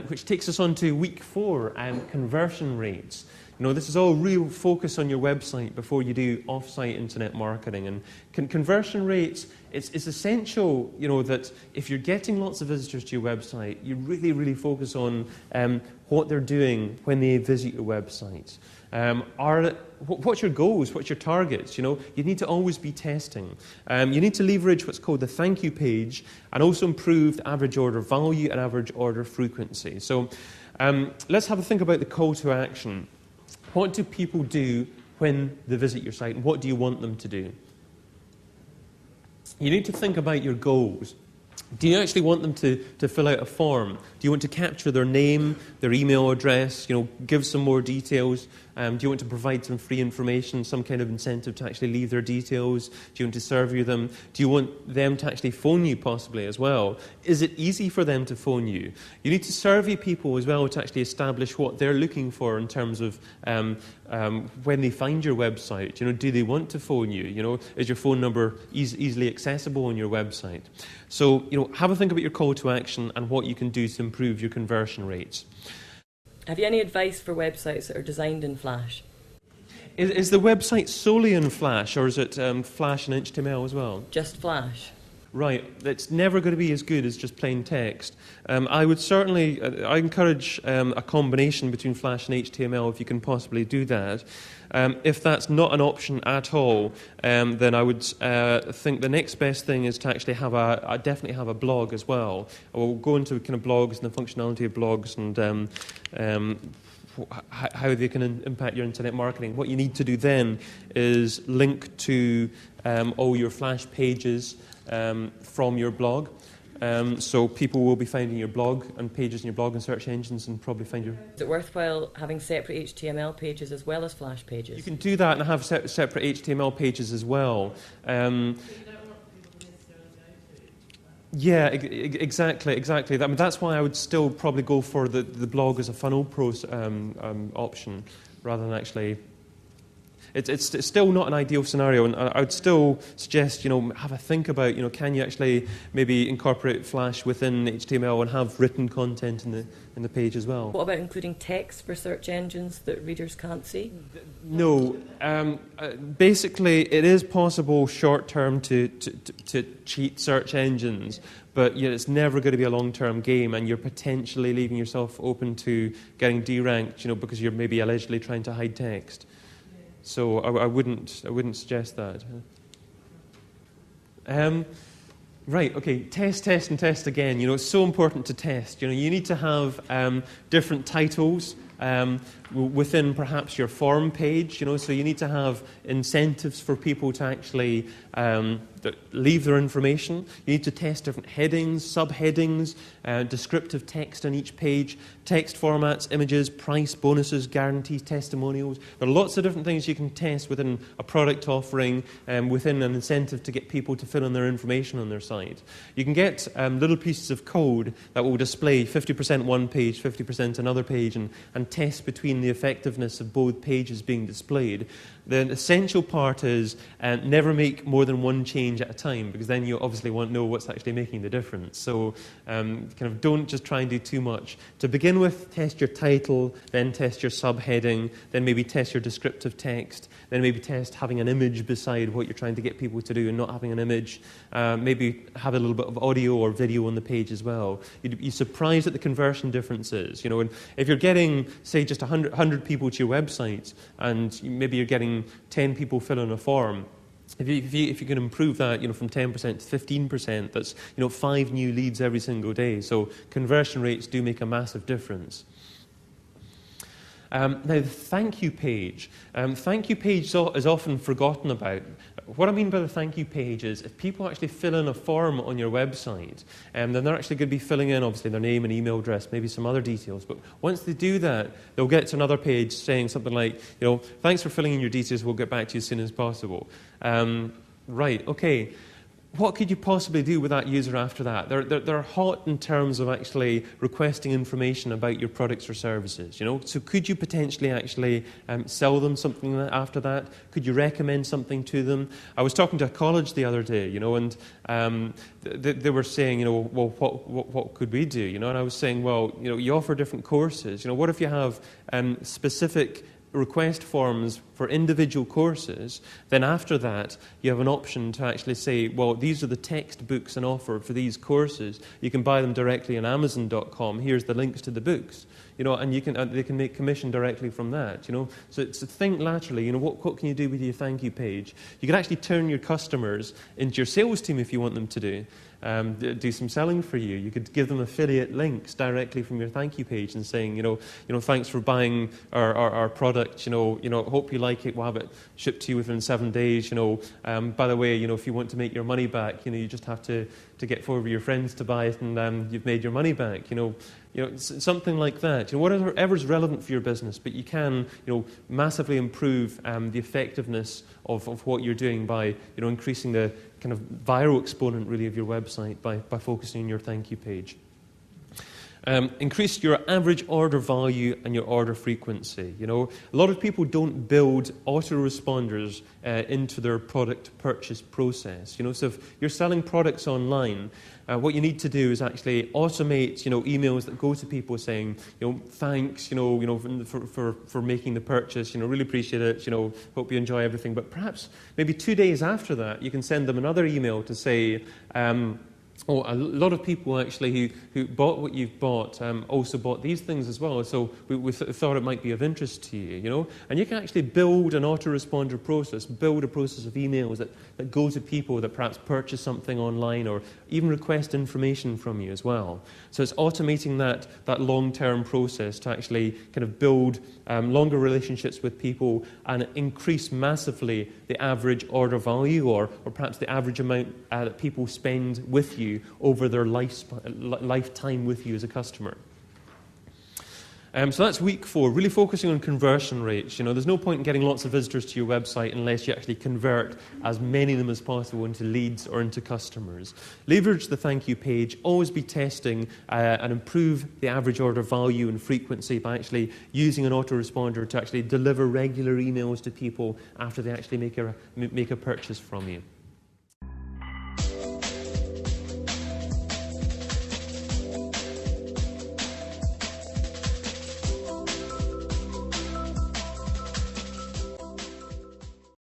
which takes us on to week 4, conversion rates. This is all real focus on your website before you do off-site internet marketing. And conversion rates, it's essential, that if you're getting lots of visitors to your website, you really, really focus on what they're doing when they visit your website. What's your goals? What's your targets? You need to always be testing. You need to leverage what's called the thank you page and also improve the average order value and average order frequency. So let's have a think about the call to action. What do people do when they visit your site, and what do you want them to do? You need to think about your goals. Do you actually want them to fill out a form? Do you want to capture their name, their email address, give some more details? Do you want to provide some free information, some kind of incentive to actually leave their details? Do you want to survey them? Do you want them to actually phone you possibly as well? Is it easy for them to phone you? You need to survey people as well to actually establish what they're looking for in terms of when they find your website. Do they want to phone you? Is your phone number easily accessible on your website? So, have a think about your call to action and what you can do to improve your conversion rates. Have you any advice for websites that are designed in Flash? Is the website solely in Flash, or is it Flash and HTML as well? Just Flash. Right, it's never going to be as good as just plain text. I would certainly, I encourage a combination between Flash and HTML if you can possibly do that. If that's not an option at all, then I would think the next best thing is to actually definitely have a blog as well. We'll go into kind of blogs and the functionality of blogs and how they can impact your internet marketing. What you need to do then is link to all your Flash pages from your blog. So people will be finding your blog and pages in your blog and search engines and probably find your... Is it worthwhile having separate HTML pages as well as Flash pages? You can do that and have separate HTML pages as well. Yeah, exactly. I mean, that's why I would still probably go for the blog as a funnel option rather than actually... It's still not an ideal scenario, and I would still suggest, have a think about, can you actually maybe incorporate Flash within HTML and have written content in the page as well? What about including text for search engines that readers can't see? No. Basically, it is possible short-term to cheat search engines, but it's never going to be a long-term game, and you're potentially leaving yourself open to getting deranked, because you're maybe allegedly trying to hide text. So I wouldn't suggest that. Right, okay, test again. It's so important to test. You need to have different titles within perhaps your form page, so you need to have incentives for people to actually leave their information. You need to test different headings, subheadings, descriptive text on each page, text formats, images, price, bonuses, guarantees, testimonials. There are lots of different things you can test within a product offering, within an incentive to get people to fill in their information on their site. You can get little pieces of code that will display 50% one page, 50% another page, and test between the effectiveness of both pages being displayed. The essential part is never make more than one change at a time, because then you obviously won't know what's actually making the difference. So kind of don't just try and do too much. To begin with, test your title, then test your subheading, then maybe test your descriptive text, then maybe test having an image beside what you're trying to get people to do and not having an image. Maybe have a little bit of audio or video on the page as well. You'd be surprised at the conversion differences. And if you're getting, say, just 100 people to your website, and maybe you're getting 10 people fill in a form, if you can improve that, from 10% to 15%, that's 5 new leads every single day. So conversion rates do make a massive difference. Now, the thank you page. Thank you page is often forgotten about. What I mean by the thank you page is if people actually fill in a form on your website, then they're actually going to be filling in, obviously, their name and email address, maybe some other details. But once they do that, they'll get to another page saying something like, thanks for filling in your details, we'll get back to you as soon as possible. Right, okay. what could you possibly do with that user after that? They're hot in terms of actually requesting information about your products or services, you know. So could you potentially actually sell them something after that? Could you recommend something to them? I was talking to a college the other day, you know, and they were saying, you know, well, what could we do, you know? And I was saying, well, you know, you offer different courses. You know, what if you have specific request forms for individual courses, then after that you have an option to actually say, well, these are the textbooks on offer for these courses. You can buy them directly on Amazon.com. Here's the links to the books, you know, and you can they can make commission directly from that, you know. So think laterally, you know, what can you do with your thank you page? You can actually turn your customers into your sales team if you want them to do some selling for you. You could give them affiliate links directly from your thank you page and saying, you know, thanks for buying our product. You know, hope you like it. We'll have it shipped to you within 7 days. You know, by the way, you know, if you want to make your money back, you know, you just have to get 4 of your friends to buy it, and you've made your money back. You know, something like that. You know, whatever is relevant for your business, but you can, you know, massively improve the effectiveness of what you're doing by, you know, increasing the kind of viral exponent really of your website by focusing on your thank you page. Increase your average order value and your order frequency. You know, a lot of people don't build autoresponders into their product purchase process. You know, so if you're selling products online, what you need to do is actually automate, you know, emails that go to people saying, you know, thanks, you know, for making the purchase. You know, really appreciate it. You know, hope you enjoy everything. But perhaps maybe 2 days after that, you can send them another email to say. A lot of people actually who bought what you've bought also bought these things as well. So we thought it might be of interest to you, you know. And you can actually build an autoresponder process, build a process of emails that go to people that perhaps purchase something online or even request information from you as well. So it's automating that long-term process to actually kind of build longer relationships with people and increase massively the average order value or perhaps the average amount that people spend with you over their lifetime with you as a customer. So that's week 4, really focusing on conversion rates. You know, there's no point in getting lots of visitors to your website unless you actually convert as many of them as possible into leads or into customers. Leverage the thank you page. Always be testing and improve the average order value and frequency by actually using an autoresponder to actually deliver regular emails to people after they actually make a purchase from you.